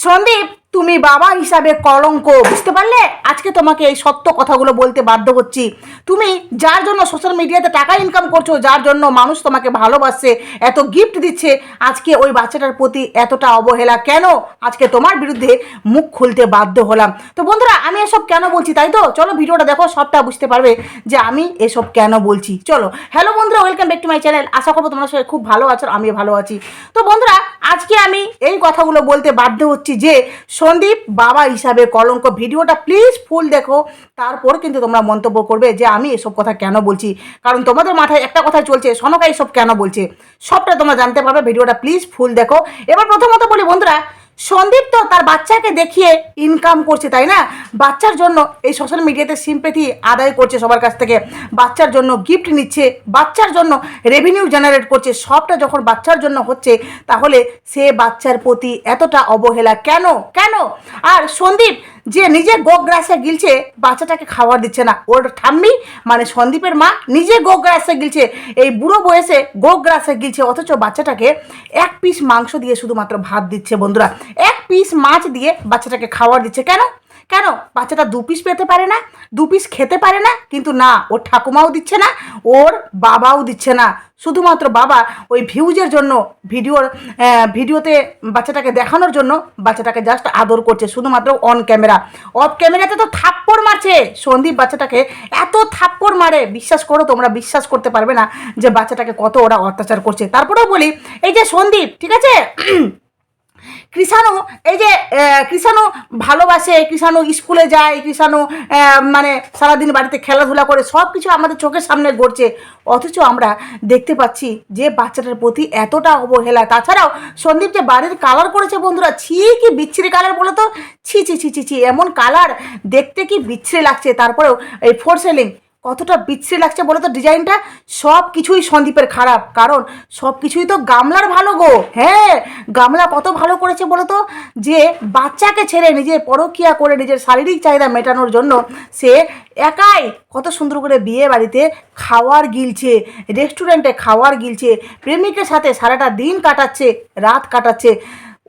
সন্দীপ, তুমি বাবা হিসাবে কলঙ্ক, বুঝতে পারলে? আজকে তোমাকে এই সত্য কথাগুলো বলতে বাধ্য হচ্ছি। তুমি যার জন্য সোশ্যাল মিডিয়াতে টাকা ইনকাম করছো, যার জন্য মানুষ তোমাকে ভালোবাসছে, এত গিফট দিচ্ছে, আজকে ওই বাচ্চাটার প্রতি এতটা অবহেলা কেন? আজকে তোমার বিরুদ্ধে মুখ খুলতে বাধ্য হলাম। তো বন্ধুরা, আমি এসব কেন বলছি, তাই তো চলো ভিডিওটা দেখো, সবটা বুঝতে পারবে যে আমি এসব কেন বলছি। চলো, হ্যালো বন্ধুরা, welcome back to my channel. আশা করবো তোমরা সবাই খুব ভালো আছো, আমিও ভালো আছি। তো বন্ধুরা, আজকে আমি এই কথাগুলো বলতে বাধ্য হচ্ছি যে সন্দীপ বাবা হিসাবে কলঙ্ক। ভিডিওটা প্লিজ ফুল দেখো, তারপর কিন্তু তোমরা মন্তব্য করবে যে আমি এসব কথা কেন বলছি। কারণ তোমাদের মাথায় একটা কথা চলছে, সনকা এসব কেন বলছে, সবটা তোমরা জানতে পারবে। ভিডিওটা প্লিজ ফুল দেখো। এবার প্রথমত বলি বন্ধুরা, সন্দীপ তো তার বাচ্চাকে দেখিয়ে ইনকাম করছে, তাই না? বাচ্চার জন্য এই সোশ্যাল মিডিয়াতে সিম্প্যাথি আদায় করছে সবার কাছ থেকে, বাচ্চার জন্য গিফট নিচ্ছে, বাচ্চার জন্য রেভিনিউ জেনারেট করছে। সবটা যখন বাচ্চার জন্য হচ্ছে, তাহলে সে বাচ্চার প্রতি এতটা অবহেলা কেন কেন? আর সন্দীপ যে নিজে গোগ্রাসে গিলছে, বাচ্চাটাকে খাবার দিচ্ছে না। ওর ঠাম্মি মানে সন্দীপের মা নিজে গোগ্রাসে গিলছে, এই বুড়ো বয়সে গোগ্রাসে গিলছে, অথচ বাচ্চাটাকে এক পিস মাংস দিয়ে শুধুমাত্র ভাত দিচ্ছে। বন্ধুরা, এক পিস মাছ দিয়ে বাচ্চাটাকে খাবার দিচ্ছে কেন? কেন বাচ্চাটা দু পিস পেতে পারে না, দু পিস খেতে পারে না? কিন্তু না, ওর ঠাকুমাও দিচ্ছে না, ওর বাবাও দিচ্ছে না। শুধুমাত্র বাবা ওই ভিউজের জন্য, ভিডিওতে বাচ্চাটাকে দেখানোর জন্য বাচ্চাটাকে জাস্ট আদর করছে, শুধুমাত্র অন ক্যামেরা। অফ ক্যামেরাতে তো থাপ্পড় মারছে সন্দীপ, বাচ্চাটাকে এত থাপ্পড় মারে, বিশ্বাস করো, তোমরা বিশ্বাস করতে পারবে না যে বাচ্চাটাকে কত ওরা অত্যাচার করছে। তারপরেও বলি, এই যে সন্দীপ, ঠিক আছে, কৃষাণু, এই যে কৃষাণু ভালোবাসে, কৃষাণু স্কুলে যায়, কৃষাণু মানে সারাদিন বাড়িতে খেলাধুলা করে, সব কিছু আমাদের চোখের সামনে ঘটছে, অথচ আমরা দেখতে পাচ্ছি যে বাচ্চাটার প্রতি এতটা অবহেলা। তাছাড়াও সন্দীপ যে বাড়ির কালার করেছে বন্ধুরা, ছি কি বিচ্ছিরি কালার বলো তো, ছি ছি ছি ছি ছি, এমন কালার দেখতে কি বিচ্ছিরি লাগছে। তারপরেও এই ফোর সেলিং কতটা বিচ্ছিরি লাগছে বলো তো ডিজাইনটা। সব কিছুই সন্দীপের খারাপ, কারণ সব কিছুই তো গামলার ভালো গো। হ্যাঁ, গামলা কত ভালো করেছে বলো তো, যে বাচ্চাকে ছেড়ে নিজের পরকীয়া করে নিজের শারীরিক চাহিদা মেটানোর জন্য সে একাই কত সুন্দর করে বিয়ে বাড়িতে খাওয়ার গিলছে, রেস্টুরেন্টে খাওয়ার গিলছে, প্রেমিকের সাথে সারাটা দিন কাটাচ্ছে, রাত কাটাচ্ছে।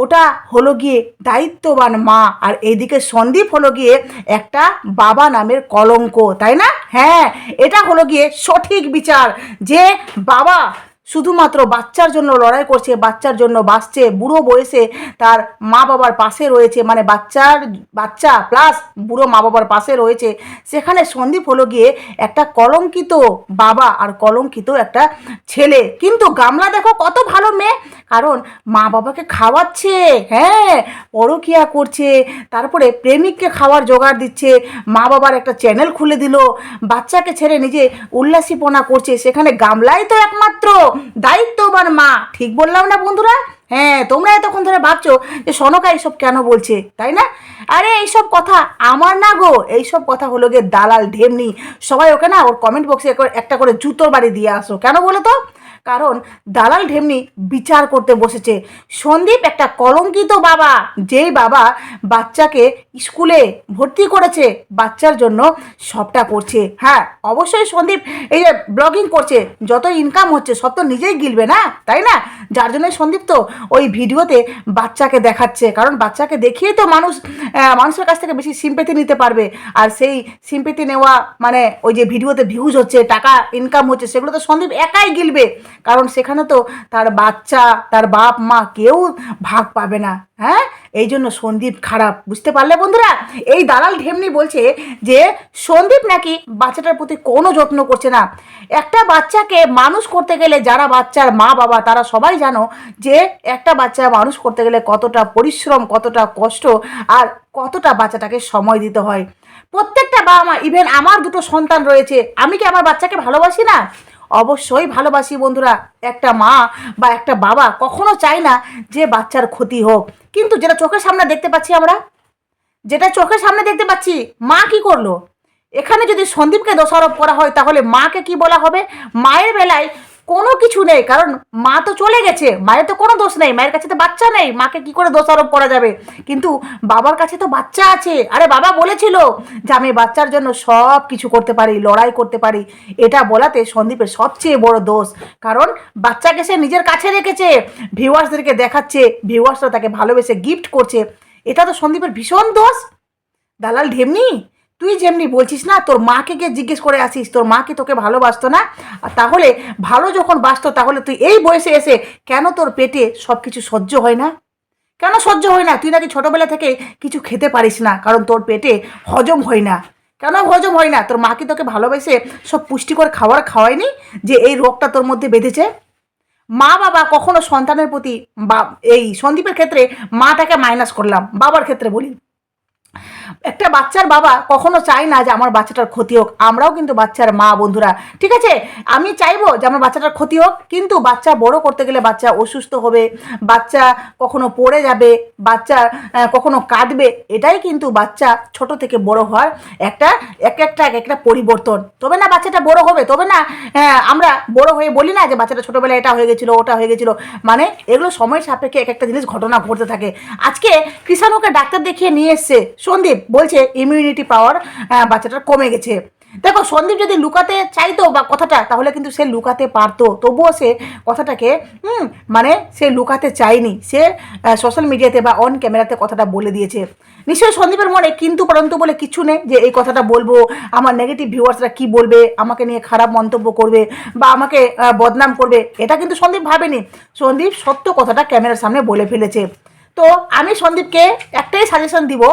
ওটা হলো গিয়ে দায়িত্ববান মা, আর এইদিকে সন্দীপ হলো গিয়ে একটা বাবা নামের কলঙ্ক, তাই না? হ্যাঁ, এটা হলো গিয়ে সঠিক বিচার, যে বাবা শুধুমাত্র বাচ্চার জন্য লড়াই করছে, বাচ্চার জন্য বাঁচছে, বুড়ো বয়সে তার মা বাবার পাশে রয়েছে, মানে বাচ্চা প্লাস বুড়ো মা বাবার পাশে রয়েছে। সেখানে সন্দীপ হলো গিয়ে একটা কলঙ্কিত বাবা আর কলঙ্কিত একটা ছেলে। কিন্তু গামলা দেখো কত ভালো মেয়ে, কারণ মা বাবাকে খাওয়াচ্ছে, হ্যাঁ, পরকিয়া করছে, তারপরে প্রেমিককে খাওয়ার জোগাড় দিচ্ছে, মা বাবার একটা চ্যানেল খুলে দিল, বাচ্চাকে ছেড়ে নিজে উল্লাসীপনা করছে। সেখানে গামলাই তো একমাত্র দায়িত্ববান মা। ঠিক বললাম না বন্ধুরা? হ্যাঁ, তোমরা এতক্ষণ ধরে ভাবছো যে সনকা এইসব কেন বলছে, তাই না? আরে এইসব কথা আমার না গো, এইসব কথা হলো গিয়ে দালাল ঢেমনি। সবাই ওকে না, ওর কমেন্ট বক্সে একটা করে জুতোর বাড়ি দিয়ে আসো। কেন বলো তো? কারণ দালাল ঢেমনি বিচার করতে বসেছে। সন্দীপ একটা কলঙ্কিত বাবা, যেই বাবা বাচ্চাকে স্কুলে ভর্তি করেছে, বাচ্চার জন্য সবটা করছে। হ্যাঁ, অবশ্যই সন্দীপ এই যে ব্লগিং করছে, যত ইনকাম হচ্ছে সব তো নিজেই গিলবে না, তাই না? যার জন্যই সন্দীপ তো ওই ভিডিওতে বাচ্চাকে দেখাচ্ছে, কারণ বাচ্চাকে দেখিয়েই তো মানুষের কাছ থেকে বেশি সিম্প্যাথি নিতে পারবে। আর সেই সিম্প্যাথি নেওয়া মানে ওই যে ভিডিওতে ভিউজ হচ্ছে, টাকা ইনকাম হচ্ছে, সেগুলো তো সন্দীপ একাই গিলবে, কারণ সেখানে তো তার বাচ্চা, তার বাপ মা কেউ ভাগ পাবে না। হ্যাঁ, এই জন্য সন্দীপ খারাপ, বুঝতে পারলে বন্ধুরা? এই দালাল ঢেমনি বলছে যে সন্দীপ নাকি বাচ্চাটার প্রতি কোনো যত্ন করছে না। একটা বাচ্চাকে মানুষ করতে গেলে, যারা বাচ্চার মা বাবা তারা সবাই জানো যে একটা বাচ্চা মানুষ করতে গেলে কতটা পরিশ্রম, কতটা কষ্ট, আর কতটা বাচ্চাটাকে সময় দিতে হয়। প্রত্যেকটা বাবা মা, ইভেন আমার দুটো সন্তান রয়েছে, আমি কি আমার বাচ্চাকে ভালোবাসি না? অবশ্যই ভালোবাসি বন্ধুরা। একটা মা বা একটা বাবা কখনো চায় না যে বাচ্চার ক্ষতি হোক, কিন্তু যেটা চোখের সামনে দেখতে পাচ্ছি আমরা, যেটা চোখের সামনে দেখতে পাচ্ছি, মা কি করলো? এখানে যদি সন্দীপকে দোষারোপ করা হয়, তাহলে মাকে কি বলা হবে? মায়ের বেলায় কোনো কিছু নেই, কারণ মা তো চলে গেছে, মায়ের তো কোনো দোষ নেই, মায়ের কাছে তো বাচ্চা নেই, মাকে কি করে দোষারোপ করা যাবে? কিন্তু বাবার কাছে তো বাচ্চা আছে। আরে বাবা বলেছিল যে আমি বাচ্চার জন্য সব কিছু করতে পারি, লড়াই করতে পারি। এটা বলাতে সন্দীপের সবচেয়ে বড় দোষ, কারণ বাচ্চাকে সে নিজের কাছে রেখেছে, ভিউয়ার্সদেরকে দেখাচ্ছে, ভিউয়ার্সরা তাকে ভালোবেসে গিফট করছে। এটা তো সন্দীপের ভীষণ দোষ। দালাল ঢেমনি, তুই যেমনি বলছিস না তোর মাকে গিয়ে জিজ্ঞেস করে আসিস তোর মা কি তোকে ভালোবাসতো না, আর তাহলে ভালো যখন বাসতো তাহলে তুই এই বয়সে এসে কেন তোর পেটে সব কিছু সহ্য হয় না? কেন সহ্য হয় না? তুই নাকি ছোটোবেলা থেকে কিছু খেতে পারিস না কারণ তোর পেটে হজম হয় না। কেন হজম হয় না? তোর মা কি তোকে ভালোবেসে সব পুষ্টিকর খাবার খাওয়ায়নি যে এই রোগটা তোর মধ্যে বেঁধেছে? মা বাবা কখনো সন্তানের প্রতি বা এই সন্দীপের ক্ষেত্রে মাটাকে মাইনাস করলাম, বাবার ক্ষেত্রে বলি, একটা বাচ্চার বাবা কখনো চায় না যে আমার বাচ্চাটার ক্ষতি হোক। আমরাও কিন্তু বাচ্চার মা বন্ধুরা, ঠিক আছে? আমি চাইবো যে আমার বাচ্চাটার ক্ষতি হোক, কিন্তু বাচ্চা বড় করতে গেলে বাচ্চা অসুস্থ হবে, বাচ্চা কখনো পড়ে যাবে, বাচ্চা কখনো কাঁদবে, এটাই কিন্তু বাচ্চা ছোট থেকে বড় হওয়ার একটা এক একটা পরিবর্তন। তবে না বাচ্চাটা বড় হবে, তবে না আমরা বড় হয়ে বলি না যে বাচ্চাটা ছোটোবেলায় এটা হয়ে গেছিলো ওটা হয়ে গেছিলো। মানে এগুলো সময়ের সাপেক্ষে এক একটা জিনিস ঘটনা ঘটতে থাকে। আজকে কৃষাণুকে ডাক্তার দেখিয়ে নিয়ে এসছে সন্দীপ, বলছে ইমিউনিটি পাওয়ার বাচ্চাটার কমে গেছে। দেখো সন্দীপ যদি লুকাতে চাইতো বা কথাটা, তাহলে কিন্তু সে লুকাতে পারতো, তবুও সে কথাটাকে মানে সে লুকাতে চায়নি, সে সোশ্যাল মিডিয়াতে বা অন ক্যামেরাতে কথাটা বলে দিয়েছে। নিশ্চয়ই সন্দীপের মনে কিন্তু পরন্তু বলে কিছু নেই যে এই কথাটা বলবো, আমার নেগেটিভ ভিউয়ার্সরা কি বলবে, আমাকে নিয়ে খারাপ মন্তব্য করবে বা আমাকে বদনাম করবে, এটা কিন্তু সন্দীপ ভাবেনি। সন্দীপ সত্য কথাটা ক্যামেরার সামনে বলে ফেলেছে। তো আমি সন্দীপকে একটাই সাজেশন দিব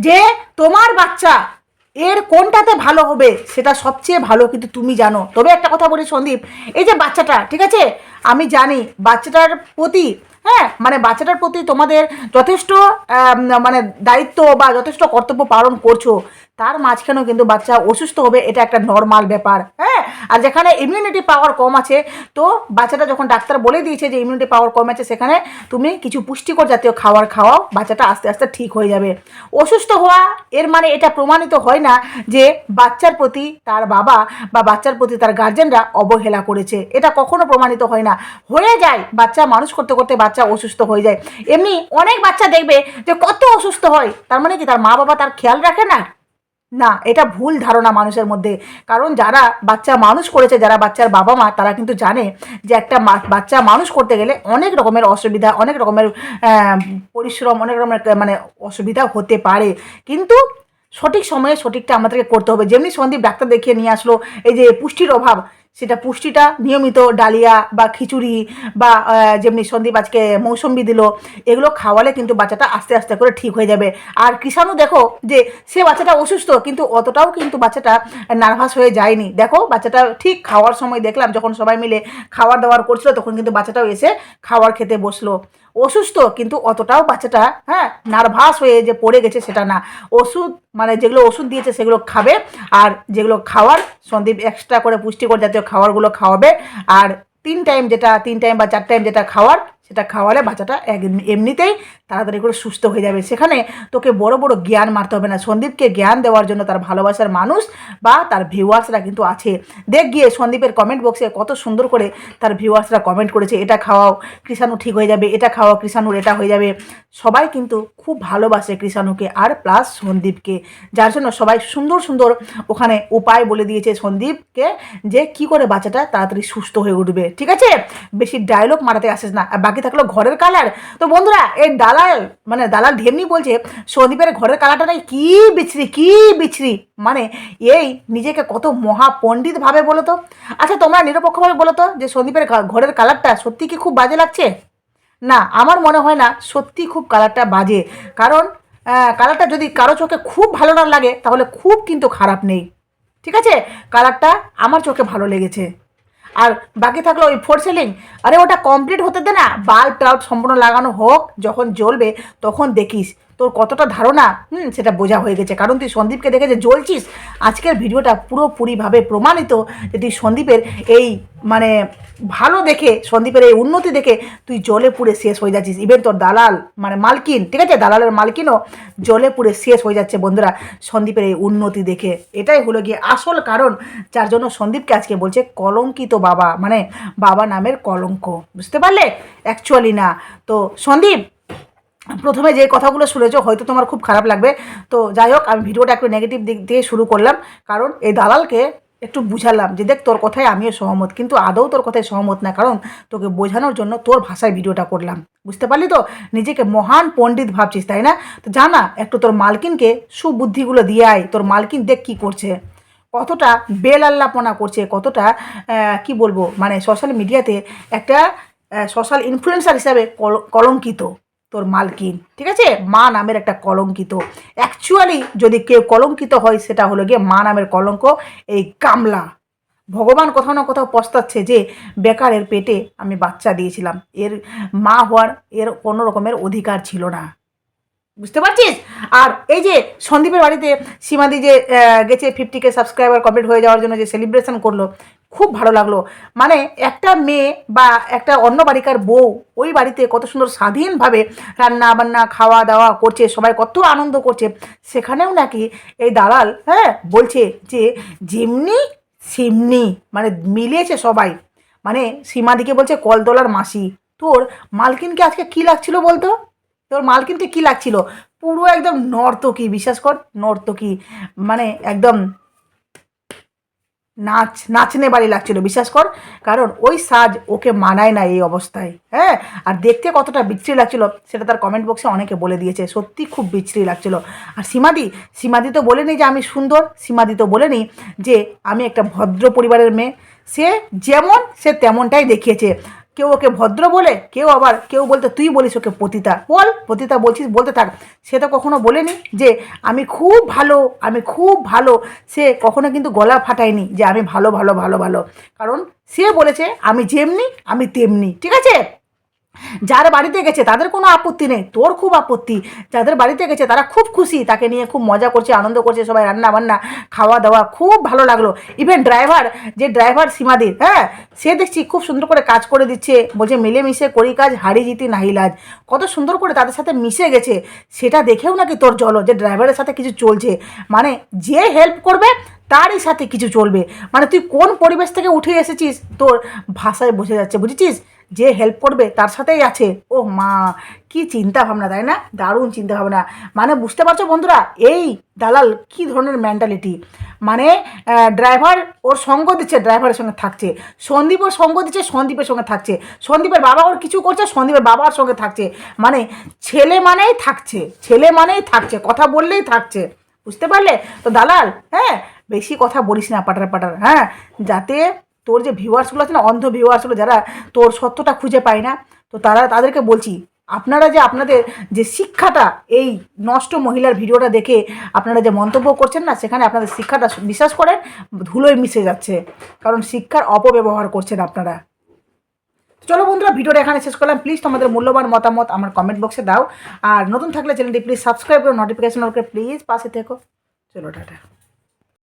যে তোমার বাচ্চা এর কোনটাতে ভালো হবে সেটা সবচেয়ে ভালো কিন্তু তুমি জানো। তবে একটা কথা বলি সন্দীপ, এই যে বাচ্চাটা, ঠিক আছে, আমি জানি বাচ্চাটার প্রতি মানে বাচ্চাটার প্রতি তোমাদের যথেষ্ট মানে দায়িত্ব বা যথেষ্ট কর্তব্য পালন করছো, তার মাঝখানেও কিন্তু বাচ্চা অসুস্থ হবে, এটা একটা নর্মাল ব্যাপার। আর যেখানে ইমিউনিটি পাওয়ার কম আছে, তো বাচ্চাটা যখন ডাক্তার বলে দিয়েছে যে ইমিউনিটি পাওয়ার কম আছে, সেখানে তুমি কিছু পুষ্টিকর জাতীয় খাবার খাওয়াও, বাচ্চাটা আস্তে আস্তে ঠিক হয়ে যাবে। অসুস্থ হওয়া এর মানে এটা প্রমাণিত হয় না যে বাচ্চার প্রতি তার বাবা বা বাচ্চার প্রতি তার গার্জেনরা অবহেলা করেছে, এটা কখনো প্রমাণিত হয় না। হয়ে যায় বাচ্চা মানুষ করতে করতে বাচ্চা অসুস্থ হয়ে যায়। এমনি অনেক বাচ্চা দেখবে যে কত অসুস্থ হয়, তার মানে কি তার মা বাবা তার খেয়াল রাখে না? না, এটা ভুল ধারণা মানুষের মধ্যে। কারণ যারা বাচ্চা মানুষ করেছে, যারা বাচ্চার বাবা মা, তারা কিন্তু জানে যে একটা বাচ্চা মানুষ করতে গেলে অনেক রকমের অসুবিধা, অনেক রকমের পরিশ্রম, অনেক রকমের মানে অসুবিধা হতে পারে, কিন্তু সঠিক সময়ে সঠিকটা আমাদেরকে করতে হবে। যেমনি সন্দীপ ডাক্তার দেখিয়ে নিয়ে আসলো এই যে পুষ্টির অভাব, সেটা পুষ্টিটা নিয়মিত ডালিয়া বা খিচুড়ি বা যেমনি সন্দীপ আজকে মৌসম্বি দিল, এগুলো খাওয়ালে কিন্তু বাচ্চাটা আস্তে আস্তে করে ঠিক হয়ে যাবে। আর কৃষাণু দেখো যে সে বাচ্চাটা অসুস্থ, কিন্তু অতটাও কিন্তু বাচ্চাটা নার্ভাস হয়ে যায়নি। দেখো বাচ্চাটা ঠিক খাওয়ার সময় দেখলাম যখন সবাই মিলে খাবার দাবার করছিল, তখন কিন্তু বাচ্চাটাও এসে খাবার খেতে বসলো। অসুস্থ কিন্তু অতটাও বাচ্চাটা নার্ভাস হয়ে যে পড়ে গেছে সেটা না। ওষুধ মানে যেগুলো ওষুধ দিয়েছে সেগুলো খাবে, আর যেগুলো খাওয়ার সন্দীপ এক্সট্রা করে পুষ্টিকর জাতীয় খাবারগুলো খাওয়াবে। আর 3 টাইম বা 4 টাইম যেটা খাওয়ার, সেটা খাওয়ালে বাচ্চাটা এমনিতেই তাড়াতাড়ি করে সুস্থ হয়ে যাবে। সেখানে তোকে বড় বড় জ্ঞান মারতে হবে না। সন্দীপকে জ্ঞান দেওয়ার জন্য তার ভালোবাসার মানুষ বা তার ভিউয়ার্সরা কিন্তু আছে। দেখ গিয়ে সন্দীপের কমেন্ট বক্সে কত সুন্দর করে তার ভিউয়ার্সরা কমেন্ট করেছে, এটা খাওয়াও কৃষাণু ঠিক হয়ে যাবে, এটা খাওয়াও কৃষাণুর এটা হয়ে যাবে। সবাই কিন্তু খুব ভালোবাসে কৃষাণুকে আর প্লাস সন্দীপকে, যার জন্য সবাই সুন্দর সুন্দর ওখানে উপায় বলে দিয়েছে সন্দীপকে যে কি করে বাচ্চাটা তাড়াতাড়ি সুস্থ হয়ে উঠবে। ঠিক আছে, বেশি ডায়লগ মারাতে আসিস না। আর বাকি থাকলো ঘরের কালার। তো বন্ধুরা, এই দালাল ঢেমনি বলছে সন্দীপের ঘরের কালারটা নাকি কি বিচ্ছিরি, মানে এই নিজেকে কত মহা পণ্ডিত ভাবে বলো তো। আচ্ছা তোমরা নিরপেক্ষভাবে বলো তো যে সন্দীপের ঘরের কালারটা সত্যি কি খুব বাজে লাগছে? না, আমার মনে হয় না সত্যি খুব কালারটা বাজে। কারণ কালারটা যদি কারো চোখে খুব ভালো না লাগে, তাহলে খুব কিন্তু খারাপ নেই। ঠিক আছে, কালারটা আমার চোখে ভালো লেগেছে। আর বাকি থাকলো ওই ফোর সিলিং, আরে ওটা কমপ্লিট হতে দে না, বাল্ব টাল্ব সম্পূর্ণ লাগানো হোক, যখন জ্বলবে তখন দেখিস তোর কতটা ধারণা সেটা বোঝা হয়ে গেছে। কারণ তুই সন্দীপকে দেখে যে জ্বলছিস, আজকের ভিডিওটা পুরোপুরিভাবে প্রমাণিত যে তুই সন্দীপের এই মানে ভালো দেখে, সন্দীপের এই উন্নতি দেখে তুই জলে পুড়ে শেষ হয়ে যাচ্ছিস। ইভেন তোর দালাল মানে মালকিন, ঠিক আছে, দালালের মালকিনও জলে পুড়ে শেষ হয়ে যাচ্ছে বন্ধুরা সন্দীপের এই উন্নতি দেখে। এটাই হলো গিয়ে আসল কারণ, যার জন্য সন্দীপকে আজকে বলছে কলঙ্কিত বাবা, মানে বাবা নামের কলঙ্ক। বুঝতে পারলে? অ্যাকচুয়ালি না। তো সন্দীপ, প্রথমে যে কথাগুলো শুনেছো হয়তো তোমার খুব খারাপ লাগবে, তো যাই হোক আমি ভিডিওটা একটু নেগেটিভ দিক দিয়ে শুরু করলাম, কারণ এই দালালকে একটু বুঝালাম যে দেখ তোর কথায় আমিও সহমত, কিন্তু আদৌ তোর কথায় সহমত না, কারণ তোকে বোঝানোর জন্য তোর ভাষায় ভিডিওটা করলাম। বুঝতে পারলি তো? নিজেকে মহান পণ্ডিত ভাবছিস তাই না? তো জানা একটু তোর মালকিনকে সুবুদ্ধিগুলো দিয়ে আয়। তোর মালকিন দেখ কী করছে, কতটা বেলাল্লাপনা করছে, কতটা কি বলবো, মানে সোশ্যাল মিডিয়াতে একটা সোশ্যাল ইনফ্লুয়েন্সার হিসাবে কলঙ্কিত তোর মালকিন। ঠিক আছে? মা নামের একটা কলঙ্কিত। অ্যাকচুয়ালি যদি কেউ কলঙ্কিত হয় সেটা হলো গিয়ে মা নামের কলঙ্ক এই কামলা। ভগবান কোথাও না কোথাও পস্তাচ্ছে যে বেকারের পেটে আমি বাচ্চা দিয়েছিলাম, এর মা হওয়ার এর কোনো রকমের অধিকার ছিল না। বুঝতে পারছিস? আর এই যে সন্দীপের বাড়িতে সীমাদি যে গেছে 50K সাবস্ক্রাইবার কমপ্লিট হয়ে যাওয়ার জন্য যে সেলিব্রেশন করলো, খুব ভালো লাগলো। মানে একটা মেয়ে বা একটা অন্য বাড়িকার বউ ওই বাড়িতে কত সুন্দর স্বাধীনভাবে রান্না বান্না খাওয়া দাওয়া করছে, সবাই কত আনন্দ করছে। সেখানেও নাকি এই দালাল বলছে যে যেমনি সেমনি, মানে মিলিয়েছে সবাই। মানে সীমাদিকে বলছে কলতলার মাসি। তোর মালকিনকে আজকে কী লাগছিল বলতো? তোর মালকিনকে কী লাগছিল? পুরো একদম নর্তকী, বিশ্বাস কর, নর্তকী। মানে একদম নাচনে বাড়ি লাগছিল, বিশ্বাস কর। কারণ ওই সাজ ওকে মানায় না এই অবস্থায়। আর দেখতে কতটা বিচ্ছিরি লাগছিল সেটা তার কমেন্ট বক্সে অনেকে বলে দিয়েছে, সত্যি খুব বিচ্ছিরি লাগছিল। আর সীমাদি তো বলেনি যে আমি সুন্দর, সীমাদি তো বলেনি যে আমি একটা ভদ্র পরিবারের মেয়ে। সে যেমন সে তেমনটাই দেখিয়েছে। কেউ ওকে ভদ্র বলে, কেউ বলতে তুই বলিস ওকে পতিতা। বল পতিতা বলছিস, বলতে থাক। সে তো কখনো বলেনি যে আমি খুব ভালো, আমি খুব ভালো। সে কখনো কিন্তু গলা ফাটায়নি যে আমি ভালো ভালো ভালো ভালো। কারণ সে বলেছে আমি যেমনি আমি তেমনি। ঠিক আছে? যার বাড়িতে গেছে তাদের কোনো আপত্তি নেই, তোর খুব আপত্তি। যাদের বাড়িতে গেছে তারা খুব খুশি, তাকে নিয়ে খুব মজা করছে, আনন্দ করছে, সবাই রান্না বান্না খাওয়া দাওয়া খুব ভালো লাগলো। ইভেন ড্রাইভার সীমাদির, সে দেখছি খুব সুন্দর করে কাজ করে দিচ্ছে, বলছে মিলেমিশে করি কাজ, হারি জিতি নাহি লাজ। কত সুন্দর করে তাদের সাথে মিশে গেছে। সেটা দেখেও নাকি তোর জলো যে ড্রাইভারের সাথে কিছু চলছে। মানে যে হেল্প করবে তারই সাথে কিছু চলবে। মানে তুই কোন পরিবেশ থেকে উঠে এসেছিস তোর ভাষায় বোঝা যাচ্ছে, বুঝেছিস? যে হেল্প করবে তার সাথেই আছে। ও মা, কি চিন্তা ভাবনা তাই না? দারুণ চিন্তা ভাবনা। মানে বুঝতে পারছো বন্ধুরা, এই দালাল কি ধরনের মেন্টালিটি। মানে ড্রাইভার ওর সঙ্গ দিচ্ছে, ড্রাইভারের সঙ্গে থাকছে। সন্দীপ ওর সঙ্গ দিচ্ছে, সন্দীপের সঙ্গে থাকছে। সন্দীপের বাবা ওর কিছু করছে, সন্দীপের বাবার সঙ্গে থাকছে। মানে ছেলে মানেই থাকছে, কথা বললেই থাকছে। বুঝতে পারলে তো দালাল? বেশি কথা বলিস না পাটার পাটার, যাতে তোর যে ভিউয়ার্সগুলো আছে না, অন্ধ ভিউয়ার্সগুলো যারা তোর সত্যটা খুঁজে পায় না, তো তাদেরকে বলছি, আপনারা যে আপনাদের যে শিক্ষাটা এই নষ্ট মহিলার ভিডিওটা দেখে আপনারা যে মন্তব্য করছেন না, সেখানে আপনাদের শিক্ষাটা বিশ্বাস করেন ধুলোয় মিশে যাচ্ছে। কারণ শিক্ষার অপব্যবহার করছেন আপনারা। চলো বন্ধুরা, ভিডিওটা এখানে শেষ করলাম। প্লিজ তোমাদের মূল্যবান মতামত আমার কমেন্ট বক্সে দাও। আর নতুন থাকলে চ্যানেলটি প্লিজ সাবস্ক্রাইব করো, নোটিফিকেশন ওকে প্লিজ পাশে থেকো। চলো টাটা।